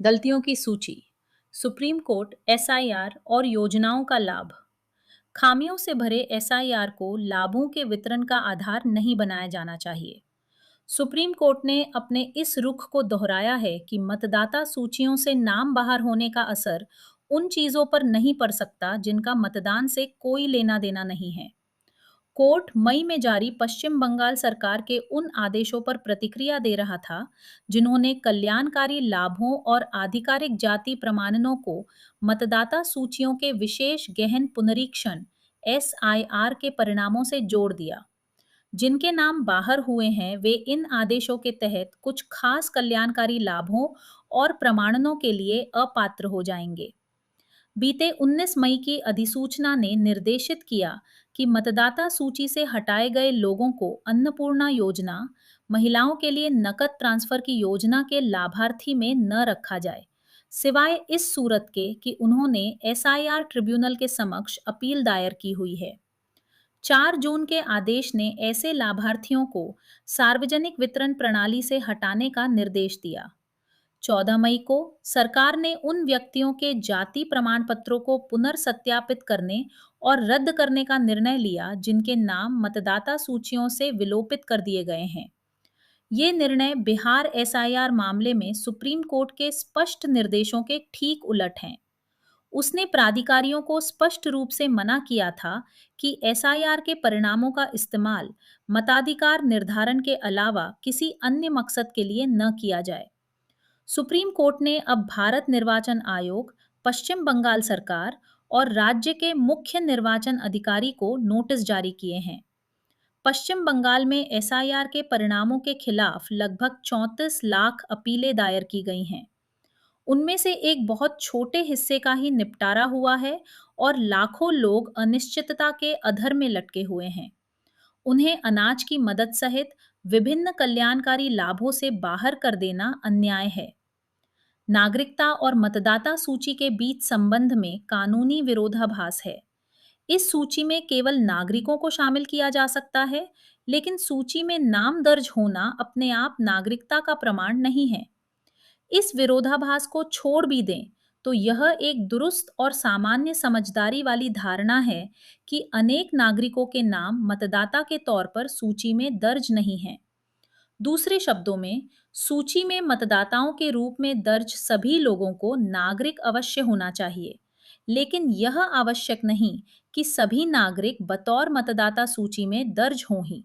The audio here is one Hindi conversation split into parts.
गलतियों की सूची। सुप्रीम कोर्ट एसआईआर और योजनाओं का लाभ। खामियों से भरे एसआईआर को लाभों के वितरण का आधार नहीं बनाया जाना चाहिए। सुप्रीम कोर्ट ने अपने इस रुख को दोहराया है कि मतदाता सूचियों से नाम बाहर होने का असर उन चीजों पर नहीं पड़ सकता जिनका मतदान से कोई लेना देना नहीं है। कोर्ट मई में जारी पश्चिम बंगाल सरकार के उन आदेशों पर प्रतिक्रिया दे रहा था जिन्होंने कल्याणकारी लाभों और आधिकारिक जाति प्रमाणनों को मतदाता सूचियों के विशेष गहन पुनरीक्षण एसआईआर के परिणामों से जोड़ दिया। जिनके नाम बाहर हुए हैं वे इन आदेशों के तहत कुछ खास कल्याणकारी लाभों और प्रमाणनों के लिए अपात्र हो जाएंगे। बीते 19 मई की अधिसूचना ने निर्देशित किया कि मतदाता सूची से हटाए गए लोगों को अन्नपूर्णा योजना, महिलाओं के लिए नकद ट्रांसफर की योजना के लाभार्थी में न रखा जाए, सिवाय इस सूरत के कि उन्होंने एसआईआर ट्रिब्यूनल के समक्ष अपील दायर की हुई है। 4 जून के आदेश ने ऐसे लाभार्थियों को सार्वजनिक वितरण प्रणाली से हटाने का निर्देश दिया। 14 मई को सरकार ने उन व्यक्तियों के जाति प्रमाण पत्रों को पुनर्सत्यापित करने और रद्द करने का निर्णय लिया जिनके नाम मतदाता सूचियों से विलोपित कर दिए गए हैं। ये निर्णय बिहार एसआईआर मामले में सुप्रीम कोर्ट के स्पष्ट निर्देशों के ठीक उलट हैं। उसने प्राधिकारियों को स्पष्ट रूप से मना किया था कि एसआईआर के परिणामों का इस्तेमाल मताधिकार निर्धारण के अलावा किसी अन्य मकसद के लिए न किया जाए। सुप्रीम कोर्ट ने अब भारत निर्वाचन आयोग, पश्चिम बंगाल सरकार और राज्य के मुख्य निर्वाचन अधिकारी को नोटिस जारी किए हैं। पश्चिम बंगाल में एसआईआर के परिणामों के खिलाफ लगभग 34 लाख अपीलें दायर की गई हैं। उनमें से एक बहुत छोटे हिस्से का ही निपटारा हुआ है और लाखों लोग अनिश्चितता के अधर में लटके हुए हैं। उन्हें अनाज की मदद सहित विभिन्न कल्याणकारी लाभों से बाहर कर देना अन्याय है। नागरिकता और मतदाता सूची के बीच संबंध में कानूनी विरोधाभास है। इस सूची में केवल नागरिकों को शामिल किया जा सकता है, लेकिन सूची में नाम दर्ज होना अपने आप नागरिकता का प्रमाण नहीं है। इस विरोधाभास को छोड़ भी दें तो यह एक दुरुस्त और सामान्य समझदारी वाली धारणा है कि अनेक नागरिकों के नाम मतदाता के तौर पर सूची में दर्ज नहीं हैं। दूसरे शब्दों में, सूची में मतदाताओं के रूप में दर्ज सभी लोगों को नागरिक अवश्य होना चाहिए, लेकिन यह आवश्यक नहीं कि सभी नागरिक बतौर मतदाता सूची में दर्ज हों ही।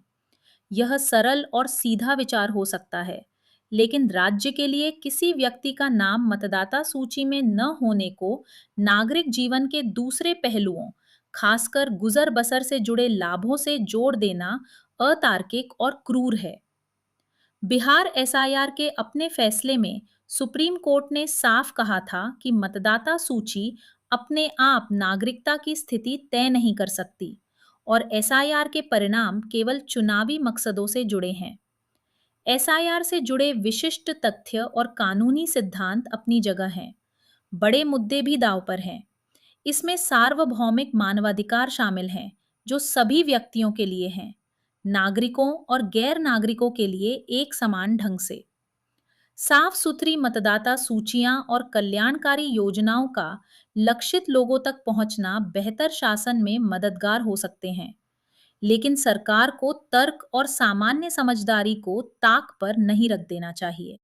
यह सरल और सीधा विचार हो सकता है, लेकिन राज्य के लिए किसी व्यक्ति का नाम मतदाता सूची में न होने को नागरिक जीवन के दूसरे पहलुओं, खासकर गुजर बसर से जुड़े लाभों से जोड़ देना अतार्किक और क्रूर है। बिहार एसआईआर के अपने फैसले में सुप्रीम कोर्ट ने साफ कहा था कि मतदाता सूची अपने आप नागरिकता की स्थिति तय नहीं कर सकती और एसआईआर के परिणाम केवल चुनावी मकसदों से जुड़े हैं। एसआईआर से जुड़े विशिष्ट तथ्य और कानूनी सिद्धांत अपनी जगह हैं। बड़े मुद्दे भी दांव पर हैं। इसमें सार्वभौमिक मानवाधिकार शामिल हैं, जो सभी व्यक्तियों के लिए हैं, नागरिकों और गैर नागरिकों के लिए एक समान ढंग से। साफ सुथरी मतदाता सूचियां और कल्याणकारी योजनाओं का लक्षित लोगों तक पहुंचना बेहतर शासन में मददगार हो सकते हैं, लेकिन सरकार को तर्क और सामान्य समझदारी को ताक पर नहीं रख देना चाहिए।